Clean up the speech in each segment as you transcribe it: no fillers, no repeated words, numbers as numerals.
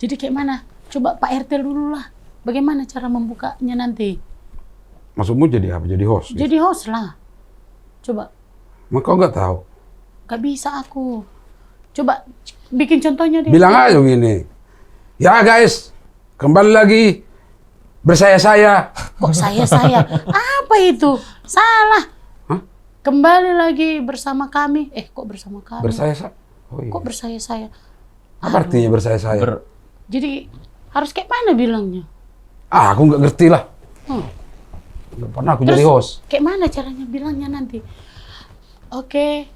Jadi kayak mana? Coba Pak RT dulu lah. Bagaimana cara membukanya nanti? Maksudmu jadi apa? Jadi host? Jadi host lah. Coba. Maka kau nggak tahu? Gak bisa aku. Coba bikin contohnya deh. Bilang aja gini. Ya guys, kembali lagi bersaya-saya. Kok saya? Apa itu? Salah. Hah? Kembali lagi bersama kami. Kok bersama kami? Bersaya-saya? Oh, iya. Kok bersaya-saya? Apa artinya bersaya-saya? Jadi harus kayak mana bilangnya? Aku nggak ngerti lah. Nggak pernah aku jadi host. Kayak mana caranya bilangnya nanti? Oke,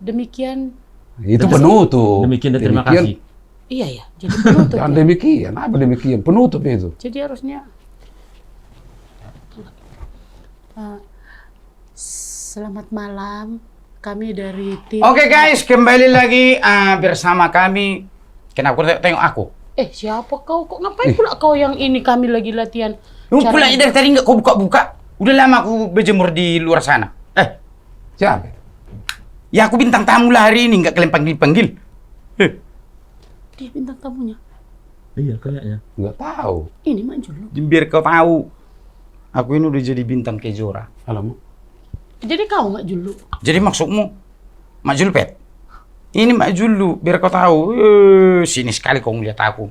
demikian. Itu penutup. Demikian dan terima kasih. Iya ya, jadi penutup. Jangan Ya? demikian. Apa demikian? Penutup itu. Jadi harusnya selamat malam, kami dari tim. Oke guys, kembali lagi bersama kami. Kenapa kau tengok aku? Siapa kau? Kok ngapain pula kau yang ini kami lagi latihan? Pulangnya dari tadi nggak kau buka-buka. Udah lama aku berjemur di luar sana. Siapa? Ya aku bintang tamu lah hari ini, nggak kalian panggil-panggil. Dia bintang tamunya. Iya kayaknya. Nggak tahu. Ini Mak Julu. Biar kau tahu, aku ini udah jadi bintang Kejora. Alamu? Jadi kau Mak Julu. Jadi maksudmu, Mak Julpet? Ini Mak Julu, biar kau tahu. Sini sekali kau ngeliat aku.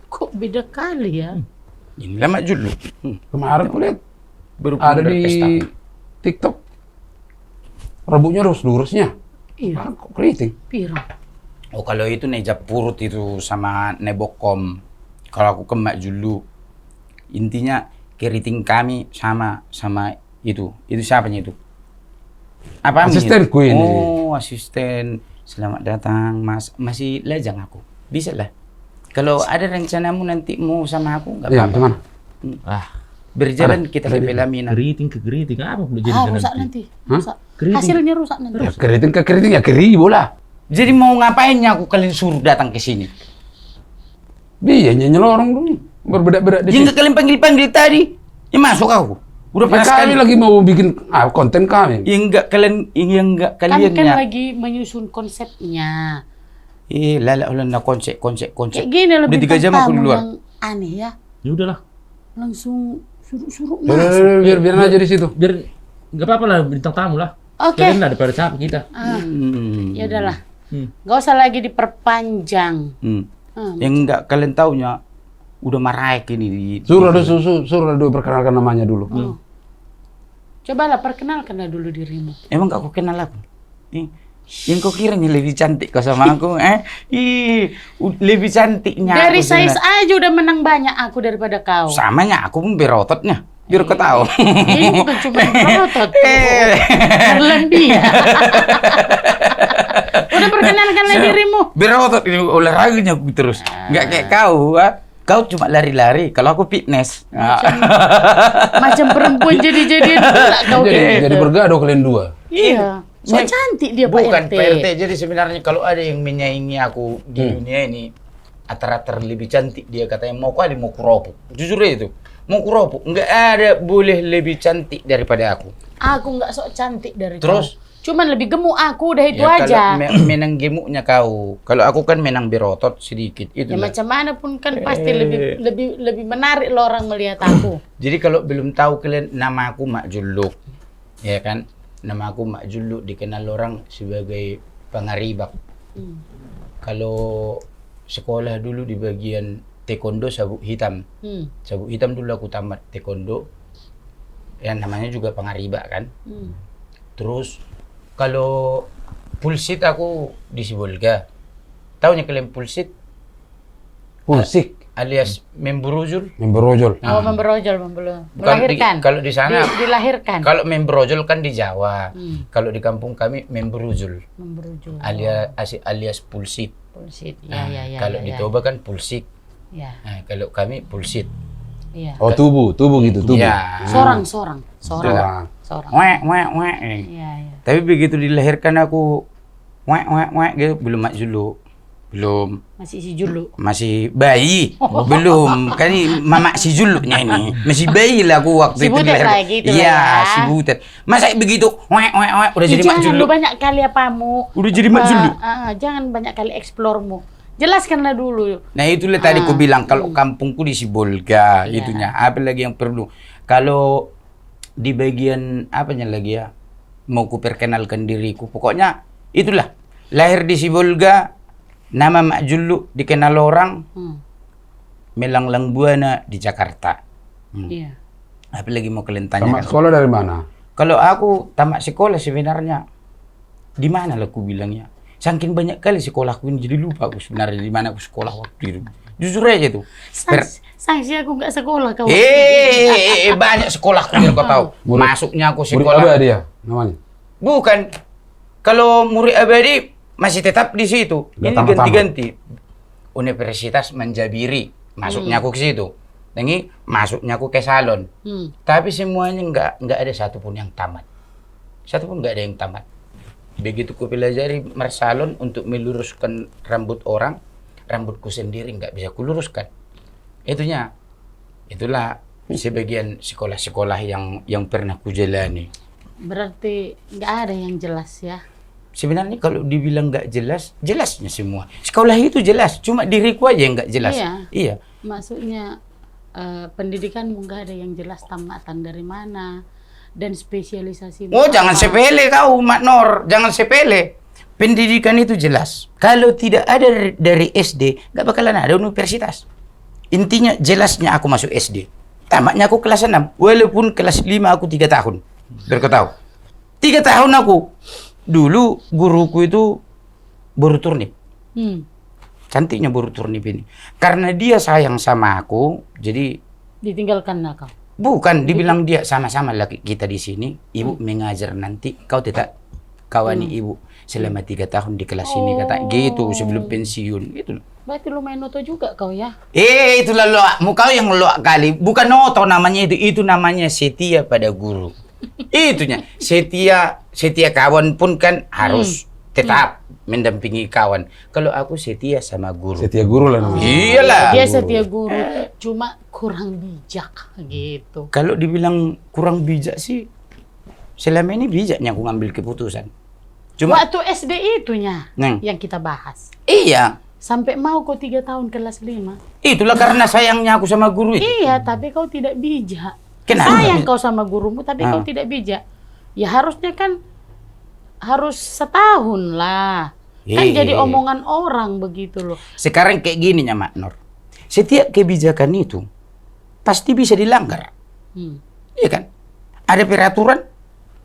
Kok beda kali ya? Inilah Mak Julu. Kemarin aku lihat Baru ada pulang dari pesta. di TikTok. Rambutnya lurus-lurusnya. Iya. Kok keriting? Pirang. Oh kalau itu Neja Purut itu sama Nebokom. Kalau aku ke Mak Julu. Intinya keriting kami sama itu. Itu siapanya itu? Apa Asistenku ini. Oh, asisten. Selamat datang, Mas. Masih lajang aku. Bisa lah. Kalau ada rencanamu nanti mau sama aku, nggak Iya, apa-apa. gimana? Berjalan kita ke Pelaminan. Keriting ke keriting apa boleh jadi Rusak nanti. Hah? Rusak. Keriting. Hasilnya rusak nanti. Ya, keriting ke keriting ya keribu lah. Jadi mau ngapainnya aku kalian suruh datang ke sini? Dia nyelorong dulu. Berbeda-beda di Ya nggak kalian panggil-panggil tadi. Ya masuk aku. Udah Ya, panas kami sekali. lagi mau bikin konten kami. Yang enggak Kami kalian kan ya. lagi menyusun konsepnya. Lala ulah konsep. Kayak gini Udah lebih 3 jam aku di luar. yang aneh ya. Ya udahlah. Langsung suruh Biar aja di situ. Biar nggak apa-apa lah bintang tamu lah. Oke. Kalian lah daripada capek kita. Ya udahlah. Gak usah lagi diperpanjang. Yang enggak kalian taunya udah maraik ini di Suruh ada perkenalkan namanya dulu. Cobalah perkenalkanlah dulu dirimu. Emang gak aku kenal aku? Yang kau kiranya lebih cantik kau sama aku? Lebih cantiknya Dari aku size sebenarnya. aja udah menang banyak aku daripada kau. Samanya aku pun berototnya. Biar kau tahu. Ini bukan cuma berotot. Berlendia. Udah perkenalkanlah dirimu. Berotot ini olahraganya aku terus. Nggak kayak kau. Kau cuma lari-lari. Kalau aku fitness. Macam perempuan jadi-jadian pula kau kayak Jadi gitu. bergaduh kalian dua. Iya. So cantik dia Bukan Pak RT. Pak RT. Jadi sebenarnya kalau ada yang menyaingi aku di dunia ini, antara terlebih cantik dia katanya mau kali mau kuropuk. Jujur aja itu. Mau kuropuk. Nggak ada boleh lebih cantik daripada aku. Aku nggak sok cantik dari Terus? kau. Cuman lebih gemuk aku, udah itu Ya, aja. Kalau menang gemuknya kau. Kalau aku kan menang berotot sedikit. Itu Ya macam mana pun kan pasti lebih menarik lo orang melihat aku. Jadi kalau belum tahu kalian, nama aku Mak Juluk. Ya kan? Nama aku Mak Juluk, dikenal orang sebagai pengaribak. Kalau sekolah dulu di bagian taekwondo sabuk hitam. Sabuk hitam dulu aku tamat taekwondo. Yang namanya juga pengaribak kan. Terus kalau pulsit aku di Sibolga. Tahunya kalian pulsit? Pulsik. Alias membrojol. Memberojol. Oh, memberojol, Bukan melahirkan. kalau di sana dilahirkan. kalau membrojol kan di Jawa. Kalau di kampung kami membrojol. Memberojol. Alias pulsit. Pulsit. Nah, Ya. kalau di Toba kan pulsik. Ya. Nah, kalau kami pulsit. Iya. Oh tubuh gitu tubuh. Ya. Sorang. Sorang. Wek. Iya. Tapi begitu dilahirkan aku wek gitu, belum Mak Julu. Belum. Masih si Julu. Masih bayi. Belum. Kan ini Mama si Juluknya ini. Masih bayi lah aku waktu Si itu butet dilahirkan. lagi itu Iya, lah ya. si butet. Masa begitu wek udah jadi Mak Jangan Julu. lu banyak kali apamu. Udah jadi Mak Julu. Jangan banyak kali eksplormu. Jelaskanlah dulu. Nah itulah tadi ku bilang kalau kampungku di Sibolga itunya. Apa lagi yang perlu? Kalau di bagian apanya lagi ya? Mau ku perkenalkan diriku. Pokoknya itulah. Lahir di Sibolga, nama Mak Jullu dikenal orang. Melanglang Buana di Jakarta. Iya. Apa lagi mau kalian Tamat tanyakan? sekolah dari mana? Kalau aku tamat sekolah sebenarnya di mana lah aku bilangnya? Saking banyak kali sekolahku ini jadi lupa aku sebenarnya di mana aku sekolah waktu itu. Jujur aja tuh. Sanksi aku nggak sekolah kau. Banyak sekolahku yang kau tahu. Masuknya aku Murid sekolah. abadi ya namanya? Bukan. Kalau murid abadi masih tetap di situ. Ini ganti-ganti. Universitas Manjabiri. Masuknya aku ke situ. Ini masuknya aku ke salon. Tapi semuanya nggak ada satupun yang tamat. Satupun nggak ada yang tamat. Begitu ku pelajari salon untuk meluruskan rambut orang, rambutku sendiri nggak bisa kuluruskan. Itulah sebagian sekolah-sekolah yang pernah ku jalani. Berarti nggak ada yang jelas ya? Sebenarnya kalau dibilang nggak jelas, jelasnya semua. Sekolah itu jelas, cuma diriku aja yang nggak jelas. Iya. Maksudnya pendidikanmu nggak ada yang jelas tamatan dari mana dan spesialisasi. Jangan sepele kau, Mak Nor. Jangan sepele. Pendidikan itu jelas. Kalau tidak ada dari SD, nggak bakalan ada universitas. Intinya jelasnya aku masuk SD. Tamatnya aku kelas 6. Walaupun kelas 5 aku 3 tahun. Biar kau tahu. 3 tahun aku. Dulu guruku itu Boru Turnip. Cantiknya Boru Turnip ini. Karena dia sayang sama aku, jadi ditinggalkanlah kau. Bukan, dibilang dia sama-sama lagi kita di sini. Ibu mengajar nanti, kau tetap kawani ibu selama 3 tahun di kelas ini kata gitu sebelum pensiun gitu. Berarti lumayan noto juga kau ya? Itulah kau yang loak kali. Bukan noto namanya itu namanya setia pada guru. Itunya setia kawan pun kan harus tetap mendampingi kawan. Kalau aku setia sama guru. Setia guru lah namanya. Iyalah. Dia setia guru, cuma kurang bijak gitu. Kalau dibilang kurang bijak sih, selama ini bijaknya aku ngambil keputusan. Cuma waktu SD itunya yang kita bahas. Iya. Sampai mau kau 3 tahun kelas 5. Itulah karena sayangnya aku sama guru itu. Iya, tapi kau tidak bijak. Kenapa? Sayang kau sama gurumu, tapi kau tidak bijak. Ya harusnya kan harus setahun lah. Kan jadi omongan orang begitu loh. Sekarang kayak gini ya Mak Nur. Setiap kebijakan itu pasti bisa dilanggar. Iya kan? Ada peraturan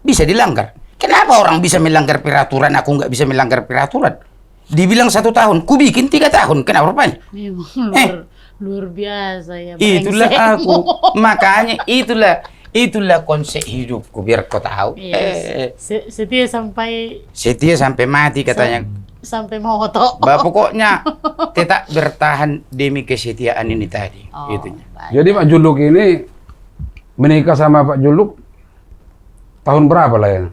bisa dilanggar. Kenapa orang bisa melanggar peraturan, aku nggak bisa melanggar peraturan? Dibilang 1 tahun, ku bikin 3 tahun. Kenapa rupanya? Memang luar biasa ya. Itulah aku. Makanya itulah konsep hidupku biar kau tahu. Setia sampai mati katanya. Sampai moto. Pokoknya tetap bertahan demi kesetiaan ini tadi. Itunya. Jadi Pak Juluk ini menikah sama Pak Juluk tahun berapa lah ya?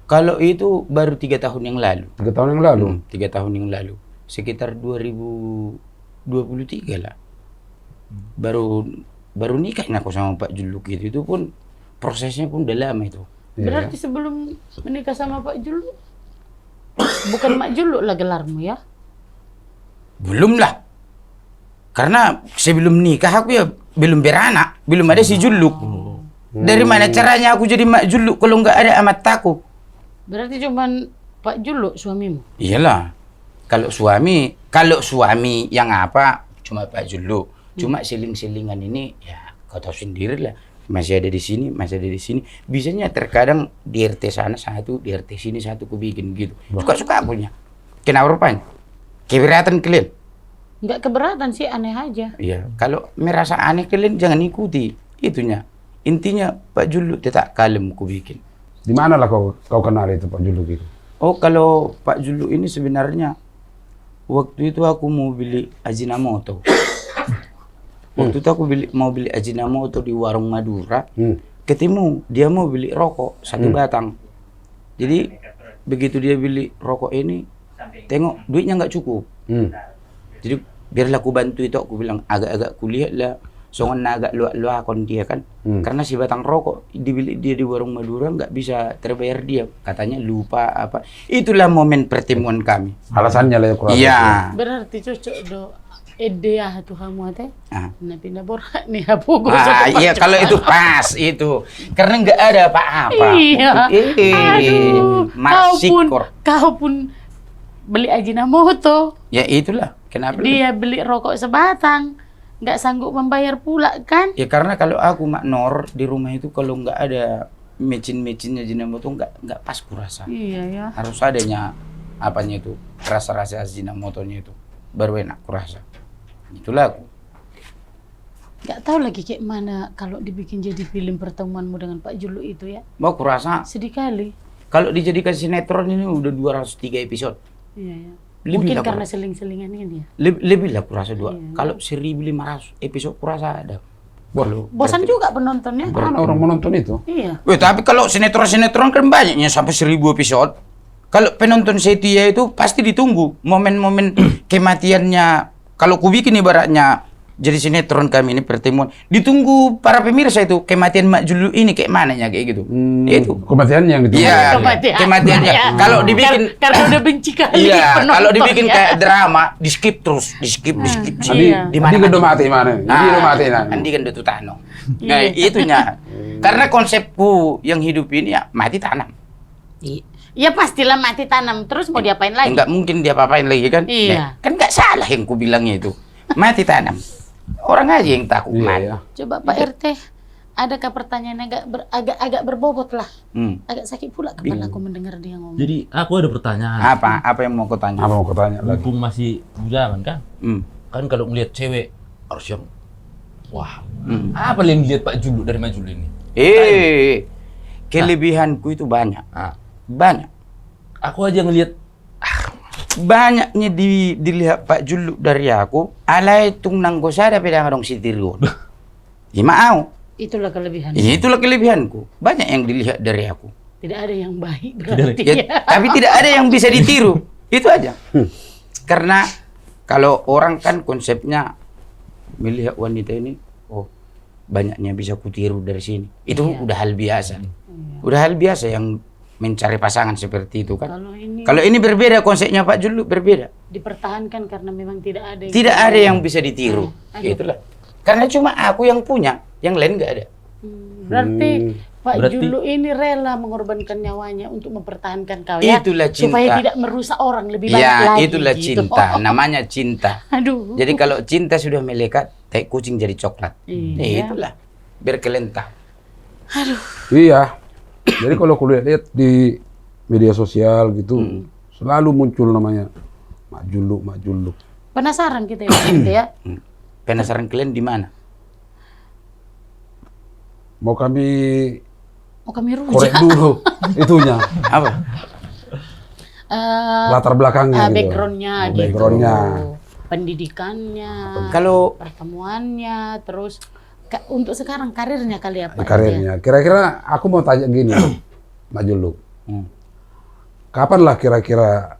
Kalau itu baru 3 tahun yang lalu. 3 tahun yang lalu? 3 tahun yang lalu. Sekitar 2023 lah. Baru nikahnya aku sama Pak Juluk gitu. Itu pun prosesnya pun udah lama itu. Berarti sebelum menikah sama Pak Juluk, bukan Mak Juluk lah gelarmu ya? Belum lah. Karena sebelum nikah aku ya belum beranak. Belum ada si Juluk. Dari mana caranya aku jadi Mak Juluk kalau nggak ada amat takut? Berarti cuman Pak Juluk suamimu? Iyalah. Kalau suami yang apa cuma Pak Juluk. Cuma seling-selingan ini ya kau tahu sendiri lah. Masih ada di sini, masih ada di sini. Bisanya terkadang di RT sana satu, di RT sini satu ku bikin gitu. Suka-suka akunya. Kenapa rupanya? Keberatan kalian? Nggak keberatan sih, aneh aja. Iya. Kalau merasa aneh kalian jangan ikuti. Itunya. Intinya Pak Juluk tetap kalem ku bikin. Di mana lah kau kenal itu Pak Juluk itu? Oh, kalau Pak Juluk ini sebenarnya waktu itu aku mau beli Ajinomoto. Waktu itu aku mau beli Ajinomoto di warung Madura. Ketemu dia mau beli rokok 1 batang. Jadi begitu dia beli rokok ini, tengok duitnya nggak cukup. Jadi biarlah aku bantu itu, aku bilang agak-agak kuliah lah songon agak luak kon dia kan. Karena si batang rokok dibeli dia di warung Madura nggak bisa terbayar dia. Katanya lupa apa. Itulah momen pertemuan kami. Alasannya lah ya kurang. Iya. Berarti cocok do ide tuh kamu teh. Ah. Nah pindah borak nih aku gue Iya kalau itu pas itu. Karena nggak ada apa-apa. Iya. Aduh, Masikor. kau pun beli Ajinomoto. Ya itulah. Kenapa? Dia beli rokok sebatang, nggak sanggup membayar pula kan? Ya karena kalau aku Mak Nor di rumah itu kalau nggak ada mecin-mecinnya Ajinomoto nggak pas kurasa. Iya ya. Harus adanya apanya itu rasa-rasa Ajinomotonya itu baru enak kurasa. Itulah aku. Nggak tahu lagi kayak mana kalau dibikin jadi film pertemuanmu dengan Pak Julu itu ya. Mau kurasa Sedih kali. kalau dijadikan sinetron ini udah 203 episode. Iya ya. Lebih Mungkin lah karena kurasa. seling-selingan ini ya. Lebih lah kurasa dua. Iya. Kalau 1.500 episode kurasa ada. Waduh. Bosan juga penontonnya. Karena orang menonton itu. Iya. Weh, tapi kalau sinetron-sinetron kan banyaknya sampai 1.000 episode. Kalau penonton setia itu pasti ditunggu momen-momen kematiannya. Kalau ku bikin ibaratnya jadi sinetron kami ini pertemuan, ditunggu para pemirsa itu kematian Mak Julu ini kayak mananya kayak gitu. Itu. Kematiannya yang gitu. Iya, kematiannya. Iya. Kalau dibikin Karena udah benci kali iya, penontonnya. kalau dibikin kayak drama, di skip terus, di skip. Andi, Iya. Di mana? Andi udah mati mana? Andi udah mati nah. Andi kan udah tutano. Nah, Iya. itunya. Karena konsepku yang hidup ini ya mati tanam. Ya pastilah mati tanam. Terus mau diapain lagi? Enggak mungkin dia apa-apain lagi kan? Iya. Nah, kan nggak salah yang ku bilangnya itu. Mati tanam. Orang aja yang takut Iya, mati. ya. Coba Pak RT, adakah pertanyaan agak berbobot lah? Hmm. Agak sakit pula kepala aku mendengar dia ngomong. Jadi aku ada pertanyaan. Apa yang mau kau tanya? Apa mau kau tanya lagi? Mumpung masih bujangan kan? Hmm. Kan kalau ngelihat cewek harus yang wah. Hmm. Apa yang dilihat Pak Julu dari Mak Julu ini? Kelebihanku itu banyak. Ah, Banyak. aku aja ngelihat Banyaknya dilihat Pak Julu dari aku. Alai tung nanggo sada pedang dong sitiruan. Ya mau. Itulah kelebihan. Itulah kelebihanku. Banyak yang dilihat dari aku. Tidak ada yang baik berarti. Ya, tapi tidak ada yang bisa ditiru. Itu aja. Karena kalau orang kan konsepnya melihat wanita ini, oh banyaknya bisa kutiru dari sini. Itu Iya. udah hal biasa. Iya. Udah hal biasa yang mencari pasangan seperti itu kan. Kalau Kalau ini berbeda konsepnya Pak Julu berbeda. dipertahankan karena memang tidak ada. Tidak ada yang bisa ditiru. Aduh. Itulah. Karena cuma aku yang punya, yang lain nggak ada. Berarti Pak Berarti- Julu ini rela mengorbankan nyawanya untuk mempertahankan kau ya. Itulah cinta. Supaya tidak merusak orang lebih banyak Ya, lagi. itulah gitu. cinta. Namanya cinta. Aduh. Jadi kalau cinta sudah melekat, tai kucing jadi coklat. Iya. Itulah. Berkelentang. Iya. Jadi kalau aku lihat di media sosial gitu, selalu muncul namanya Mak Julu, Mak Julu. Penasaran kita ya, Pak RT ya. Penasaran kalian di mana? Mau kami Mau kami korek rujak. dulu itunya, Apa? latar belakangnya gitu. Backgroundnya Oh, gitu. backgroundnya. Pendidikannya. Kalau Pertemuannya. Terus untuk sekarang karirnya kali apa? Karirnya. Kira-kira aku mau tanya gini, Mak Juluk. Kapan lah kira-kira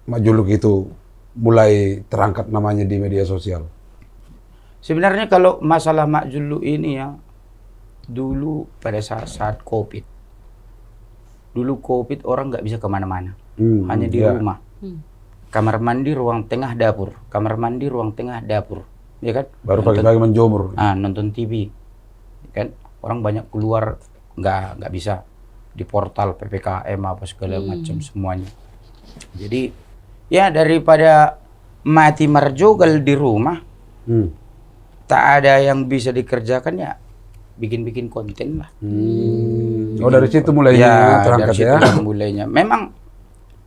Mak Juluk itu mulai terangkat namanya di media sosial? sebenarnya kalau masalah Mak Julu ini ya, dulu pada saat COVID. Dulu COVID orang nggak bisa kemana-mana. Hanya di iya. rumah. Kamar mandi, ruang tengah, dapur. Kamar mandi, ruang tengah, dapur. Ya kan? Baru pagi-pagi menjemur. Nonton TV. Kan orang banyak keluar nggak bisa di portal PPKM apa segala macam semuanya. Jadi ya daripada mati marjogal di rumah, tak ada yang bisa dikerjakan ya bikin-bikin konten lah. Oh dari situ mulainya terangkat dari ya? situ mulainya. Memang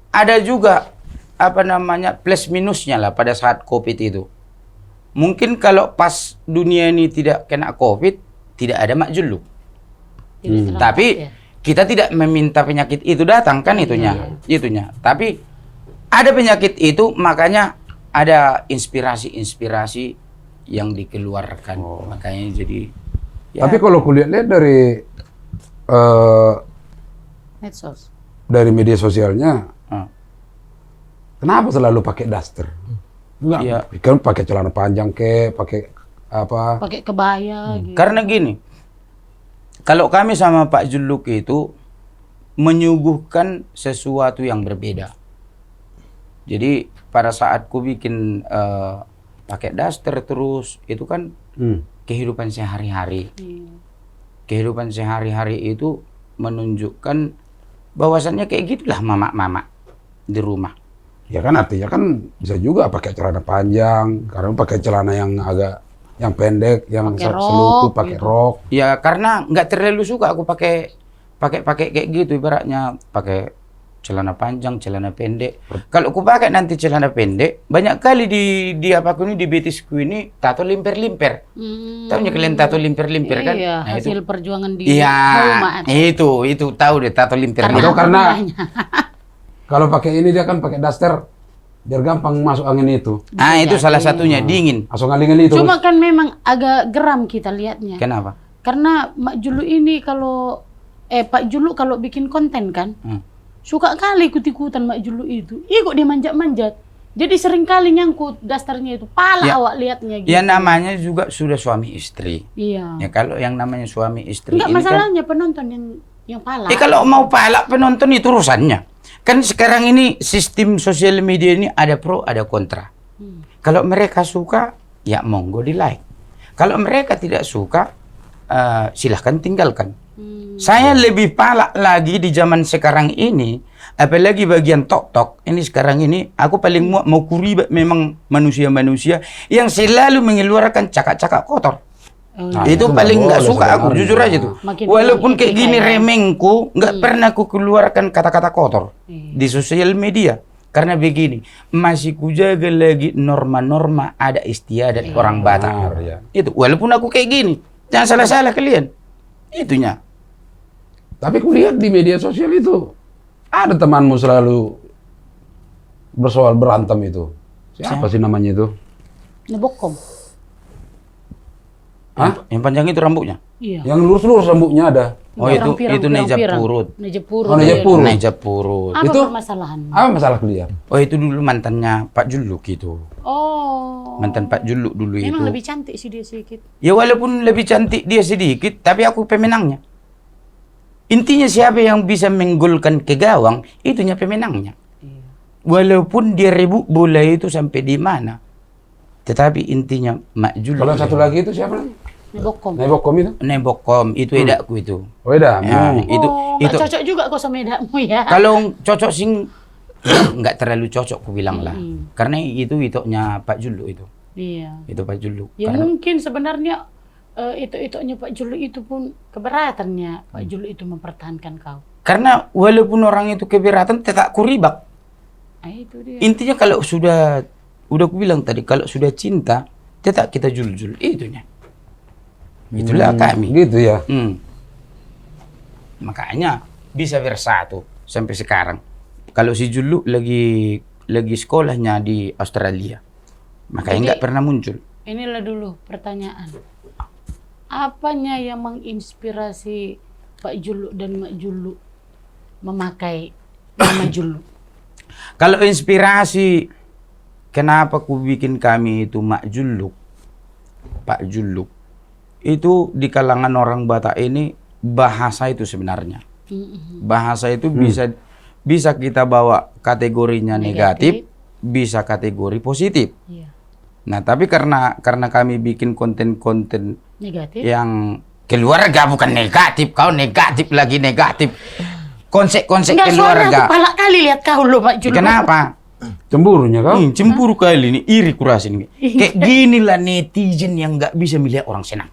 ada juga apa namanya plus minusnya lah pada saat COVID itu. Mungkin kalau pas dunia ini tidak kena COVID, tidak ada Mak Julu. Tapi kita tidak meminta penyakit itu datang kan itunya. Tapi ada penyakit itu makanya ada inspirasi-inspirasi yang dikeluarkan. Makanya jadi ya, Tapi kalau kulihat-lihat Medsos. dari media sosialnya, ah, kenapa selalu pakai daster? Enggak, Iya. kan pakai celana panjang pakai apa? Pakai kebaya gitu. Karena gini, kalau kami sama Pak Juluk itu menyuguhkan sesuatu yang berbeda. Jadi pada saat ku bikin pakai daster terus, itu kan kehidupan sehari-hari. Kehidupan sehari-hari itu menunjukkan bahwasannya kayak gitulah mama-mama di rumah. Ya kan artinya kan bisa juga pakai celana panjang, karena pakai celana yang agak yang pendek, yang Pakai selutut, rok, pakai gitu. rok. Ya karena nggak terlalu suka aku pakai kayak gitu, ibaratnya pakai celana panjang, celana pendek. Kalau aku pakai nanti celana pendek, banyak kali di apa ini di betisku ini tato limper-limper. Tahunya kalian tato limper-limper kan? Iya, Nah, hasil itu. perjuangan di Iya, Walmart. itu tahu deh tato limper-limper. Atau karena banyak. kalau pakai ini dia kan pakai daster biar gampang masuk angin itu. Ah, itu salah satunya, dingin. Langsung ngalingin itu. Cuma kan memang agak geram kita lihatnya. Kenapa? Karena Mak Julu ini kalau Pak Julu kalau bikin konten kan, suka kali ikut-ikutan Mak Julu itu. Ikut dia manjat-manjat. Jadi sering kali nyangkut dasternya itu. Pala Ya. awak lihatnya gitu. Ya namanya juga sudah suami istri. Iya. Ya kalau yang namanya suami istri Enggak ini masalahnya penonton yang pala. kalau mau pala penonton itu urusannya. Kan sekarang ini sistem sosial media ini ada pro, ada kontra. Kalau mereka suka, ya monggo di like. Kalau mereka tidak suka, silahkan tinggalkan. Saya lebih palak lagi di zaman sekarang ini, apalagi bagian tok-tok. Ini sekarang ini, aku paling mau kuribat memang manusia-manusia yang selalu mengeluarkan cakak-cakak kotor. Nah, itu itu paling nggak nggak boleh suka aku, sebenarnya. jujur aja tuh. Makin Walaupun bilang kayak etika gini ya. remengku, nggak pernah aku keluarkan kata-kata kotor di sosial media. Karena begini, masih kujaga lagi norma-norma ada istiadat orang Batak. Benar, ya. Itu, walaupun aku kayak gini, jangan salah-salah kalian. Itunya. Tapi kulihat di media sosial itu ada temanmu selalu bersoal berantem itu. Siapa sih namanya itu? Nebokom. Hah? Yang panjang itu rambutnya. Iya. Yang lurus-lurus rambutnya ada. Oh, Orang itu Neja Purut. Neja Purut. Oh, Neja iya. Purut. Neja Purut. Apa Itu- permasalahannya? Apa masalah kuliah? Oh, itu dulu mantannya Pak Juluk itu. Oh. Mantan Pak Juluk dulu Memang itu. lebih cantik sih dia sedikit. Ya walaupun lebih cantik dia sedikit, tapi aku pemenangnya. Intinya siapa yang bisa menggolkan ke gawang, itunya pemenangnya. Walaupun dia rebut bola itu sampai di mana. Tetapi intinya Mak Juluk. Kalau yang satu lagi itu siapa lagi? Nebokom. Nebokom itu? Nebokom, itu edakku itu. Oh, Eda. Ya, itu Nggak itu cocok juga kok sama edakmu ya. kalau cocok sing nggak terlalu cocok ku bilang lah. Karena itu itoknya Pak Juluk itu. Iya. Itu Pak Juluk. Ya Karena- mungkin sebenarnya itu-itunya Pak Julu itu pun keberatannya Pak Julu itu mempertahankan kau. karena walaupun orang itu keberatan tetap kuribak. Ah, itu dia. Intinya kalau udah aku bilang tadi, kalau sudah cinta, tetap kita jul-jul. Itunya. Itulah kami. Gitu ya. Makanya bisa bersatu sampai sekarang. Kalau si Julu lagi sekolahnya di Australia, makanya Jadi- nggak pernah muncul. Inilah dulu pertanyaan. Apanya yang menginspirasi Pak Julu dan Mak Julu memakai nama Julu? Kalau inspirasi, kenapa ku bikin kami itu Mak Juluk, Pak Juluk, itu di kalangan orang Batak ini bahasa itu sebenarnya. Bahasa itu bisa kita bawa kategorinya negatif, bisa kategori positif. Iya. Nah, tapi karena kami bikin konten-konten Negatif. yang keluarga bukan negatif, kau negatif lagi negatif. Konsep-konsep Enggak, soalnya keluarga. aku palak kali lihat kau lo Mak Julu. Kenapa? Cemburunya kau? Cemburu kali ini, iri kurasin nih. Kayak gini lah netizen yang nggak bisa melihat orang senang.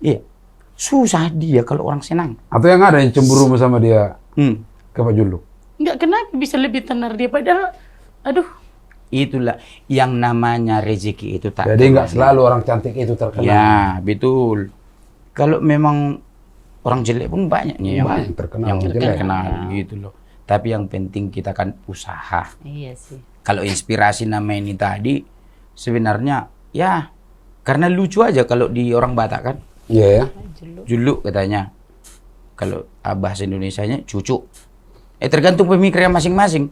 Iya, susah dia kalau orang senang. Atau yang ada yang cemburu sama dia ke Pak Juluk? Enggak, kenapa bisa lebih tenar dia padahal aduh. Itulah yang namanya rezeki itu tak. Jadi nggak selalu orang cantik itu terkenal. Ya, betul. Kalau memang orang jelek pun banyaknya yang Banyak terkenal yang orang jelek. terkenal gitu loh. Tapi yang penting kita kan usaha. Iya sih. Kalau inspirasi nama ini tadi sebenarnya ya karena lucu aja kalau di orang Batak kan. Iya ya. Juluk katanya. Kalau bahasa Indonesianya cucu. Tergantung pemikiran masing-masing.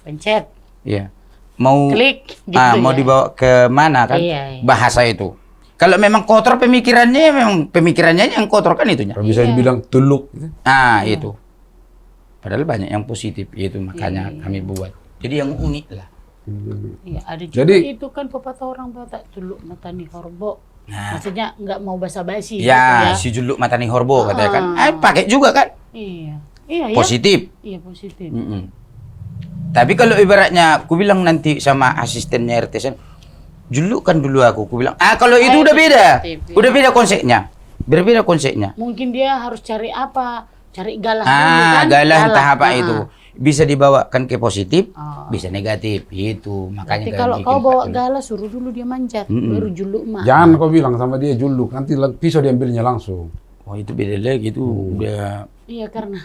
Pencet. Iya. Mau Klik gitu mau ya. dibawa ke mana kan Iya, iya. bahasa itu. Kalau memang kotor pemikirannya, memang pemikirannya yang kotor kan itunya. Kalau bisa dibilang tuluk. Gitu. Itu. Padahal banyak yang positif, itu makanya kami buat. Jadi yang unik lah. Iya, ada juga itu kan pepatah orang Batak, tuluk matani horbo. Maksudnya nggak mau basa-basi. Ya, si juluk matani horbo katanya kan. Pakai juga kan? Iya. Positif. Iya, positif. Tapi kalau ibaratnya, aku bilang nanti sama asistennya RT, juluk kan dulu aku bilang, kalau itu udah beda. Udah beda konsepnya. Berbeda konsepnya. Mungkin dia harus cari apa? Cari galah dulu kan? Galah entah apa itu. Bisa dibawakan ke positif, bisa negatif. Itu makanya. Berarti kalau kau bawa galah, suruh dulu dia manjat, baru juluk mah. Jangan kau bilang sama dia juluk, nanti pisau diambilnya langsung. Oh itu beda lagi itu udah. Iya karena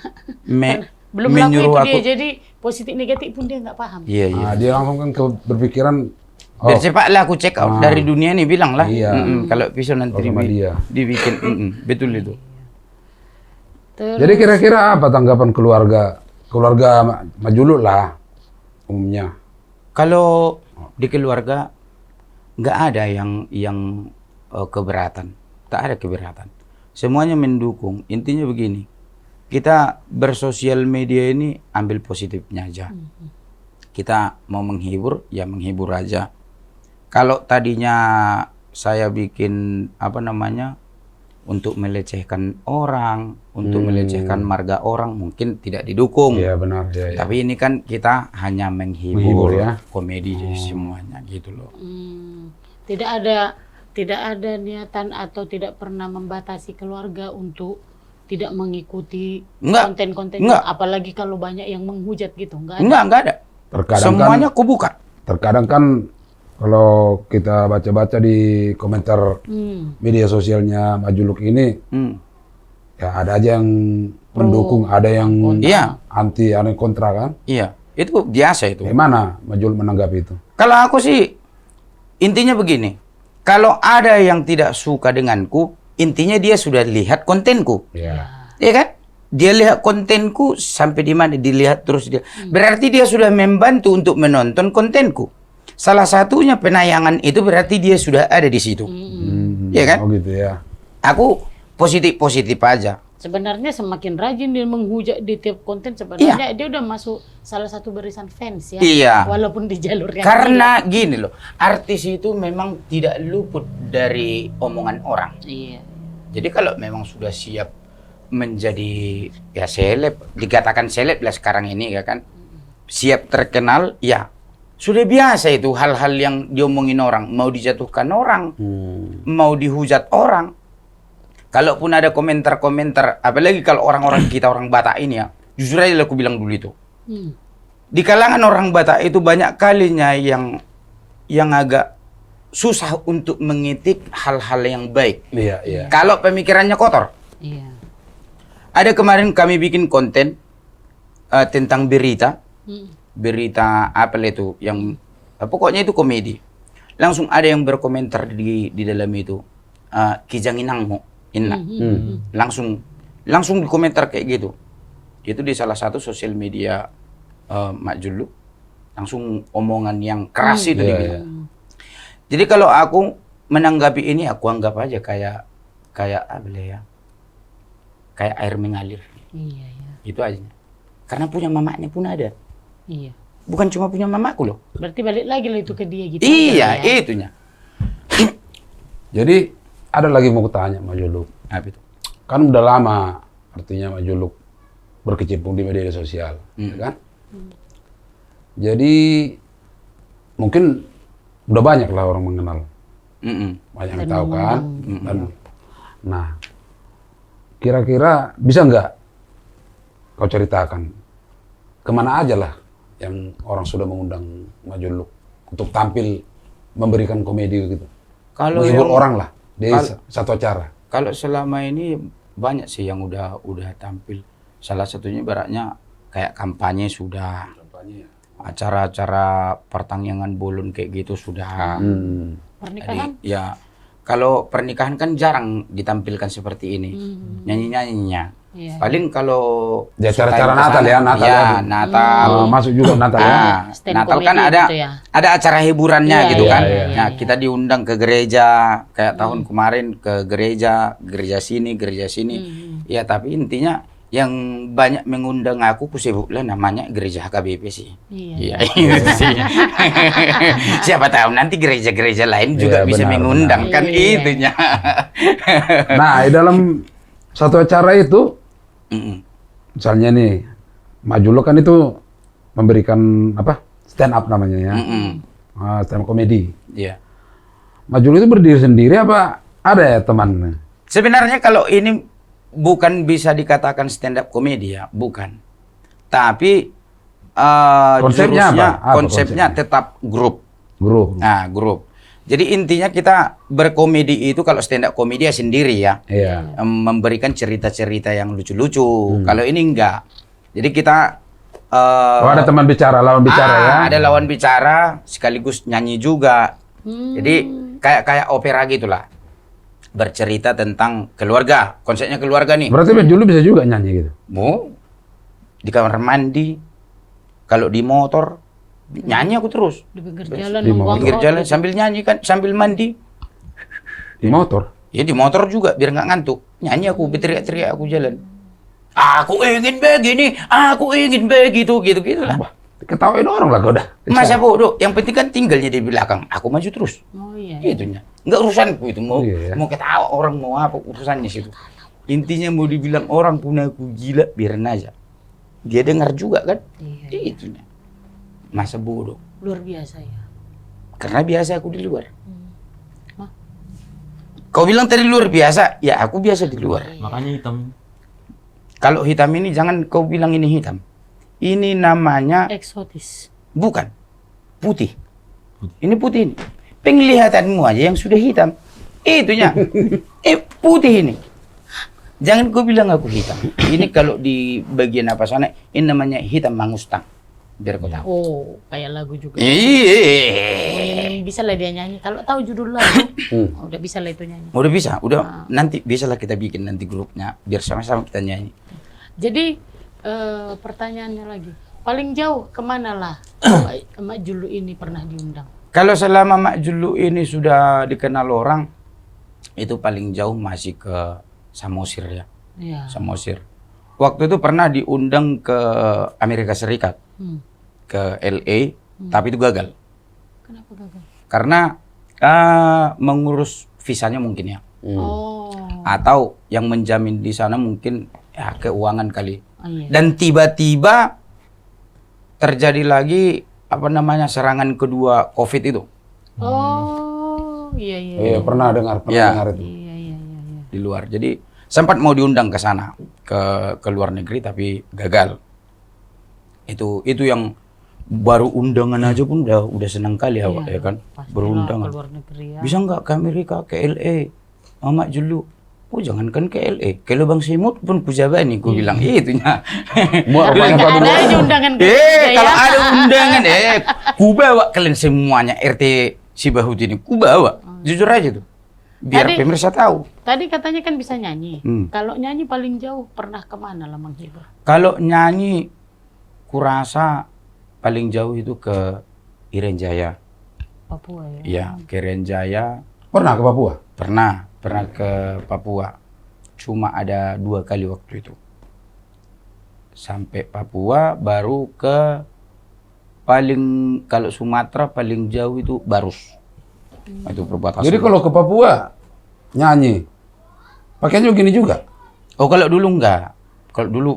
belum menyuruh laku itu aku. dia, jadi positif negatif pun dia nggak paham. Iya. Dia langsung kan berpikiran. Biar cepatlah aku check out dari dunia nih, bilang lah. Iya. Kalau pisau nanti dibikin, betul itu. Terus, Jadi kira-kira apa tanggapan keluarga Majuluk lah umumnya? Kalau di keluarga nggak ada yang keberatan, tak ada keberatan. Semuanya mendukung. Intinya begini, kita bersosial media ini ambil positifnya aja. Kita mau menghibur, ya menghibur aja. Kalau tadinya saya bikin untuk melecehkan orang, untuk melecehkan marga orang, mungkin tidak didukung. Iya benar. Ya. Tapi ini kan kita hanya menghibur ya. Komedi semuanya gitu loh. Tidak ada niatan atau tidak pernah membatasi keluarga untuk tidak mengikuti konten-konten, apalagi kalau banyak yang menghujat gitu, enggak ada. Terkadang semuanya kubuka. Terkadang kan kalau kita baca-baca di komentar media sosialnya Majuluk ini, ya ada aja yang mendukung, ada yang anti, ada yang kontra kan? Iya, itu biasa itu. Gimana Majuluk menanggapi itu? Kalau aku sih, intinya begini, kalau ada yang tidak suka denganku, intinya dia sudah lihat kontenku. Iya kan? Dia lihat kontenku sampai di mana, dilihat terus dia. Berarti dia sudah membantu untuk menonton kontenku. Salah satunya penayangan itu berarti dia sudah ada di situ. Iya kan? Oh gitu ya. Aku positif aja. Sebenarnya semakin rajin dia menghujat di tiap konten, sebenarnya dia udah masuk salah satu barisan fans ya. Iya. Walaupun di jalur yang karena gini loh, artis itu memang tidak luput dari omongan orang. Iya. Jadi kalau memang sudah siap menjadi ya seleb, dikatakan seleb lah sekarang ini ya kan, siap terkenal, ya sudah biasa itu hal-hal yang diomongin orang, mau dijatuhkan orang, mau dihujat orang. Kalaupun ada komentar-komentar, apalagi kalau orang-orang kita orang Batak ini ya, jujur aja aku bilang dulu itu, di kalangan orang Batak itu banyak kalinya yang agak susah untuk mengetik hal-hal yang baik. Iya. Kalau pemikirannya kotor. Iya. Ada kemarin kami bikin konten tentang berita apa itu yang pokoknya itu komedi. Langsung ada yang berkomentar di dalam itu, kijanginangmu inna. Langsung dikomentar kayak gitu. Itu di salah satu sosial media Mak Juluk. Langsung omongan yang keras itu dibilang. Jadi kalau aku menanggapi ini, aku anggap aja kayak apa ya? Kayak air mengalir. Iya. Itu aja. Karena punya mamanya pun ada. Iya. Bukan cuma punya mamaku loh. Berarti balik lagi lah itu ke dia gitu. Iya, ya. itunya. Jadi ada lagi mau kutanya Majuluk. Apa itu? Kan udah lama artinya Majuluk berkecimpung di media sosial, ya kan? Jadi mungkin udah banyak lah orang mengenal. Banyak yang tahu kan? Nah, kira-kira bisa nggak kau ceritakan kemana aja lah yang orang sudah mengundang Majuluk untuk tampil memberikan komedi gitu? Kalau menghibur orang lah di satu acara. Kalau selama ini banyak sih yang udah tampil. Salah satunya ibaratnya kayak kampanye sudah. Acara-acara pertandingan bolon kayak gitu sudah. Pernikahan? Jadi, ya kalau pernikahan kan jarang ditampilkan seperti ini. Nyanyi-nyanyinya. Iya. Paling kalau Di acara-acara Natal ya, Natal ya, ya. Natal. Masuk juga Natal ya. Stand Natal kan comedy ada gitu ya. ada acara hiburannya Iya, gitu iya, kan. iya, Nah, iya. kita diundang ke gereja kayak tahun kemarin ke gereja sini, gereja sini. Ya, tapi intinya yang banyak mengundang aku sebutlah namanya gereja HKBP sih. Iya. Iya, itu sih. Siapa tahu nanti gereja-gereja lain juga Iya, bisa benar, mengundang benar. kan Iya. itunya. Nah, di dalam satu acara itu, Mm-mm. misalnya nih, Mak Julo kan itu memberikan apa? Stand up namanya ya. Mm-mm. Stand up komedi. Iya. Mak Julo itu berdiri sendiri apa ada ya teman? Sebenarnya kalau ini bukan bisa dikatakan stand up komedi ya, bukan. Tapi Konsepnya jurusnya, apa? Apa konsepnya konsepnya? tetap grup. Grup. Nah, grup. Jadi intinya kita berkomedi itu kalau stand up komedi ya sendiri ya. Iya. Memberikan cerita-cerita yang lucu-lucu. Kalau ini enggak. Jadi kita Oh, ada teman bicara, lawan bicara ya. ada lawan bicara sekaligus nyanyi juga. Jadi kayak opera gitulah. Bercerita tentang keluarga. Konsepnya keluarga nih. Berarti Mak Julo bisa juga nyanyi gitu. Mau di kamar mandi, kalau di motor nyanyi aku terus. Di pinggir jalan, Di membuang Pinggir rokok. jalan sambil nyanyi kan, sambil mandi. Di motor. Ya di motor juga biar nggak ngantuk. Nyanyi aku, berteriak-teriak aku jalan. Aku ingin begini, aku ingin begitu, gitu-gitulah. Wah, ketawain orang lah kau dah. Masa bodoh, yang penting kan tinggalnya di belakang. Aku maju terus. Oh iya. Gitunya. Nggak urusanku itu. Mau Iya, ya. mau ketawa orang, mau apa urusannya situ. Intinya mau dibilang orang pun aku gila, biarin aja. Dia dengar juga kan. Iya. Itunya. Masa bodoh. Luar biasa ya. Karena biasa aku di luar. Hah? Kau bilang tadi luar biasa, ya aku biasa di luar. Makanya hitam. Kalau hitam ini jangan kau bilang ini hitam. Ini namanya Eksotis. bukan putih. Ini putih ini. Penglihatanmu aja yang sudah hitam. Itunya. Putih ini. Jangan kau bilang aku hitam. Ini kalau di bagian apa sana, ini namanya hitam mangustang. Biar kau tahu. Oh, kayak lagu juga. Iya. Bisa lah dia nyanyi. Kalau tahu judul lagu, udah bisa lah itu nyanyi. Udah bisa, udah nanti bisalah kita bikin nanti grupnya biar sama-sama kita nyanyi. Jadi pertanyaannya lagi, paling jauh kemana lah Mak Julo ini pernah diundang? Kalau selama Mak Julo ini sudah dikenal orang, itu paling jauh masih ke Samosir ya, Iya. Samosir. Waktu itu pernah diundang ke Amerika Serikat, ke LA, tapi itu gagal. Kenapa gagal? Karena mengurus visanya mungkin ya. Oh, Atau yang menjamin di sana mungkin ya keuangan kali. oh iya. Dan tiba-tiba terjadi lagi apa namanya serangan kedua COVID itu Oh, iya iya. Iya, pernah dengar Iya. itu. Iya iya iya. di luar. Jadi sempat mau diundang ke sana ke luar negeri tapi gagal. Itu yang baru undangan aja pun udah senang kali awak ya kan Pastilah berundangan. ke luar negeri ya. Bisa nggak ke Amerika, ke LA, Mak Julo? Oh jangankan ke LA, ke Lubang Semut pun kujabani, ku bilang itunya. Karena nggak ada aja undangan ke kita kalau ya. ada undangan, ku bawa kalian semuanya RT Sibahut ini, ku bawa. Jujur aja tuh, biar Tadi- pemirsa tahu. Tadi katanya kan bisa nyanyi. Hmm. Kalau nyanyi paling jauh pernah kemana lah menghibur? Kalau nyanyi, kurasa paling jauh itu ke Irian Jaya. Papua ya. Iya, ke Irian Jaya. Pernah ke Papua? Pernah ke Papua. Cuma ada 2 kali waktu itu. Sampai Papua, baru ke kalau Sumatera paling jauh itu Barus. Itu perbatasan. Jadi kalau ke Papua nyanyi, pakainya begini juga. Oh kalau dulu enggak. Kalau dulu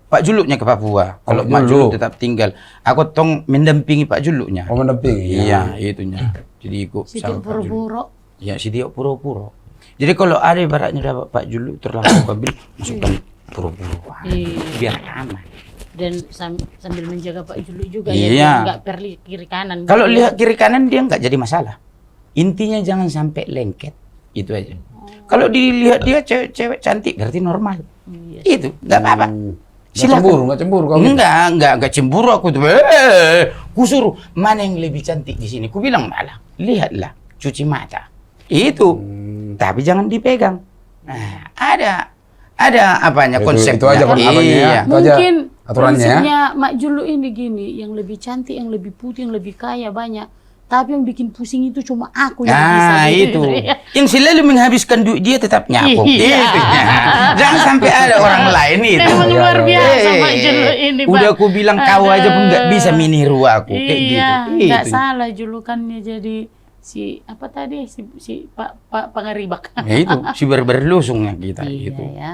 Pak Juluknya ke Papua. Kalau Pak Mak Juluk. Juluk tetap tinggal. Aku tong mendampingi Pak Juluknya. Oh, mendampingi. Iya, itunya. Jadi ikut Situ sama Pak Juluk. pura-pura. Ya, si Tio pura-pura. Jadi kalau ada ibaratnya dapat Pak Juluk terlalu ambil, masukkan pura-pura. Iya. Biar aman. Dan sambil menjaga Pak Juluk juga Iya. ya, biar nggak perli kiri kanan. Kalau gitu ya. lihat kiri kanan dia nggak jadi masalah. Intinya jangan sampai lengket. Itu aja. Kalau dilihat dia cewek cantik berarti normal. Iya. Itu, nggak apa-apa. Nggak cemburu kau gitu. Enggak cemburu aku tuh. Ku suruh mana yang lebih cantik di sini. Ku bilang malah, lihatlah, cuci mata. Itu. Tapi jangan dipegang. Nah, ada Ada apanya konsepnya. Itu aja kan apanya ya. Iya. Itu aja Mungkin aturannya ya. prinsipnya Mak Julu ini gini, yang lebih cantik, yang lebih putih, yang lebih kaya banyak. Tapi yang bikin pusing itu cuma aku yang bisa. Nah itu, yang selalu menghabiskan duit dia tetap nyapok. Iya. Itu. Jangan sampai ada orang lain itu. Memang Iya, luar iya. biasa Mak Julu ini, Bang. Udah aku bilang kau aja pun nggak bisa meniru aku kayak gitu. Iya, nggak Itu. salah julukannya jadi si apa tadi si Pak Pangaribak. Ya itu, si berlusungnya kita Iya itu. ya,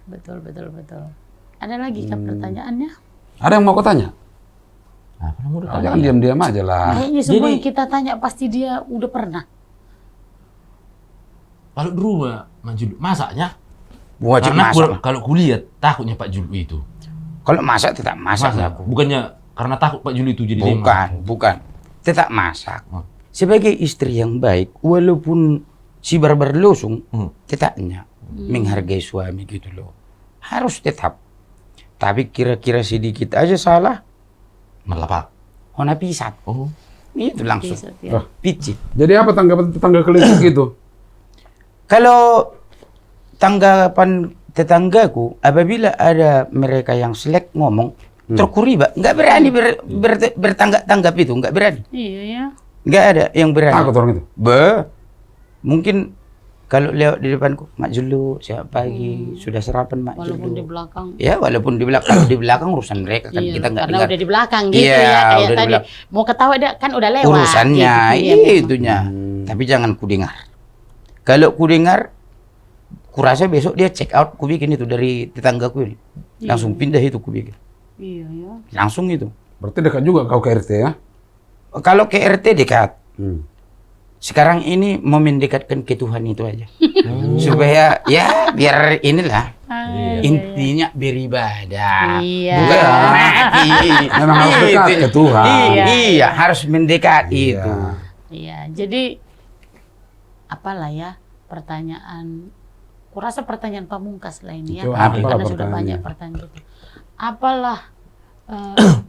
betul. Ada lagi kan pertanyaannya? Ada yang mau kau tanya? Apa yang mau ditanya? Jangan diam-diam aja lah. Kayaknya semua yang kita tanya pasti dia udah pernah. Kalau dulu Mak Julu, masaknya? Wajib Karena masak. kalau kulihat takutnya Pak Julu itu. Kalau masak tetap masak Masak. aku. Bukannya karena takut Pak Julu itu jadi Bukan. Tetap masak. Oh. Sebagai istri yang baik, walaupun si berlusung, tetapnya menghargai suami gitu loh. Harus tetap. Tapi kira-kira sedikit aja salah, melapak. hona pisat. Oh. Itu langsung. Bisa, ya. Picit. Jadi apa tanggapan tetangga kalian gitu? Kalau tanggapan tetanggaku, apabila ada mereka yang selek ngomong, terkuriba, nggak berani bertanggap itu, nggak berani. Iya ya. Nggak ada yang berani. Takut orang itu? Mungkin kalau lewat di depanku, Mak Julu, siap pagi, sudah serapan Mak Walaupun Julu. di belakang. Ya, walaupun di belakang, kalau di belakang urusan mereka kan, Iya, kita nggak karena dengar. udah di belakang gitu Iya, ya, kayak udah di tadi belakang. mau ketawa dia kan udah lewat. Urusannya, gitu, ya, memang. itunya. Tapi jangan ku dengar. Kalau ku dengar, kurasa besok dia check out, ku bikin itu dari tetanggaku ini. Langsung pindah itu ku bikin. Iya ya. Langsung itu. Berarti dekat juga kau ke RT ya? Kalau ke RT dekat. Hmm. Sekarang ini mau mendekatkan ke Tuhan itu aja. Supaya ya biar inilah. Intinya beribadah. Iya. Bukan mati. Memang harus dekat ke Tuhan. Iya, harus mendekat itu. Iya, jadi apalah ya pertanyaan, kurasa pertanyaan pamungkas lah ini ya, Itu karena apalah sudah pertanyaannya? banyak pertanyaan itu. Apalah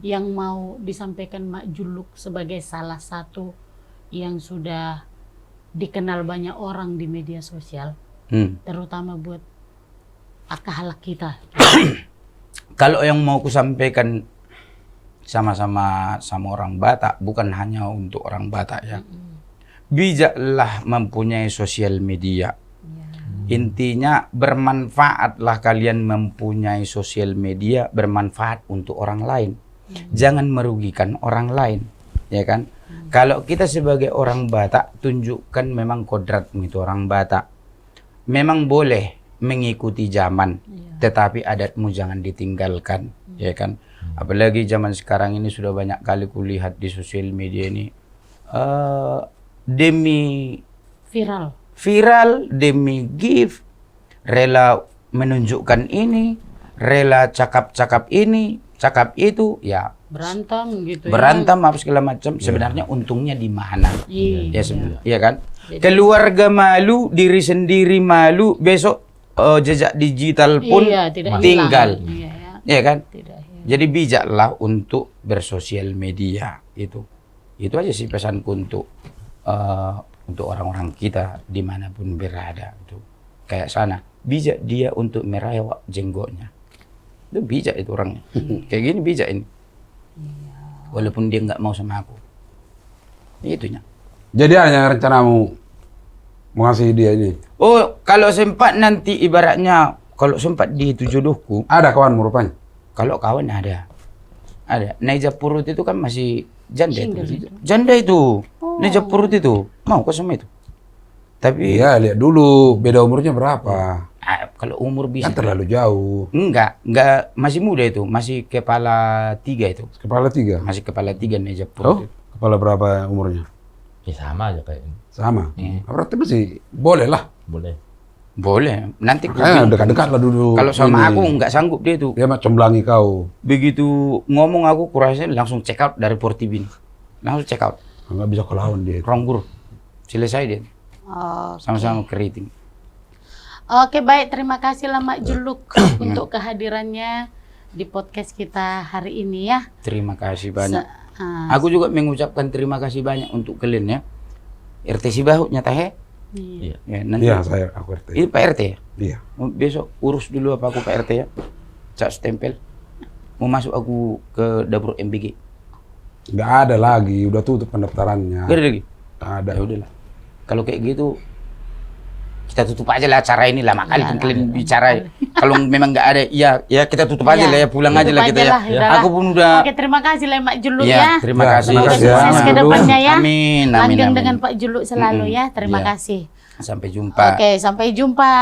yang mau disampaikan Mak Juluk sebagai salah satu yang sudah dikenal banyak orang di media sosial, terutama buat akal kita. Kalau yang mau ku sampaikan sama-sama orang Batak, bukan hanya untuk orang Batak ya. Bijaklah mempunyai sosial media. Intinya bermanfaatlah kalian mempunyai sosial media, bermanfaat untuk orang lain. Jangan merugikan orang lain, ya kan? Kalau kita sebagai orang Batak, tunjukkan memang kodratmu itu orang Batak. Memang boleh mengikuti zaman, tetapi adatmu jangan ditinggalkan, ya kan? Apalagi zaman sekarang ini sudah banyak kali kulihat di sosial media ini demi viral, demi gift, rela menunjukkan ini, rela cakap ini, cakap itu, ya Berantem gitu berantem apa segala macam. Sebenarnya untungnya di mana? Iya. Ya kan? Keluarga malu, diri sendiri malu, besok jejak digital pun tidak tinggal. hilang. Iya, ya. Ya kan? Tidak hilang. Jadi bijaklah untuk bersosial media itu. Itu aja sih pesanku untuk orang-orang kita dimanapun berada. Itu kayak sana, bijak dia untuk merawat jenggotnya. Itu bijak itu orangnya. Kayak gini bijak ini. Walaupun dia nggak mau sama aku. Itunya. Jadi hanya rencanamu mengasihi dia ini? Oh, kalau sempat nanti ibaratnya, kalau sempat di jodohku, Ada kawanmu rupanya? kalau kawan ada. Naija Purut itu kan masih janda Single itu. Janda itu. Naija Purut itu. Mau kok sama itu? Tapi Iya, lihat dulu beda umurnya berapa. kalau umur bisa. Kan terlalu jauh. Enggak, masih muda itu, masih kepala 3 itu. Kepala 3. Masih kepala 3 Naija Oh, Purut. itu. kepala berapa umurnya? Ya sama aja kayak ini. Sama. Berarti masih boleh lah. Boleh. Boleh. Nanti Dekat-dekat lah dulu. kalau sama ini. aku nggak sanggup dia itu. Dia mah comblangi kau. Begitu ngomong aku kurasa langsung check out dari Portibin. Langsung check out. Nggak bisa kau lawan dia. Rongbur. Selesai dia. Oke. Sama-sama keriting. Oke, baik, terima kasih lah Mak Juluk untuk kehadirannya di podcast kita hari ini ya. Terima kasih banyak. Ah, Aku juga mengucapkan terima kasih banyak untuk kalian ya. RT Sibahu nyata he. Iya. Ya, nanti Iya, aku RT. ini Pak RT ya? Iya. Besok urus dulu apa aku Pak RT ya? Cak stempel. Mau masuk aku ke dapur MBG. Nggak ada lagi, udah tutup pendaftarannya. Gak ada lagi? Nggak ada. Ya udahlah. Kalau kayak gitu kita tutup aja lah acara ini lah. Makanya kalian bicara. Kalau memang nggak ada, ya kita tutup aja lah ya. Pulang aja lah kita ya. Udahlah. Aku pun udah. Oke, terima kasih lah Mak Julu Ya, ya. terima Ya, kasih. terima Semoga kasih ya, sukses Mak ke Julu. depannya ya. Amin, amin, Langgeng amin. dengan Pak Julu selalu ya. Terima Iya. kasih. Sampai jumpa. Oke, sampai jumpa.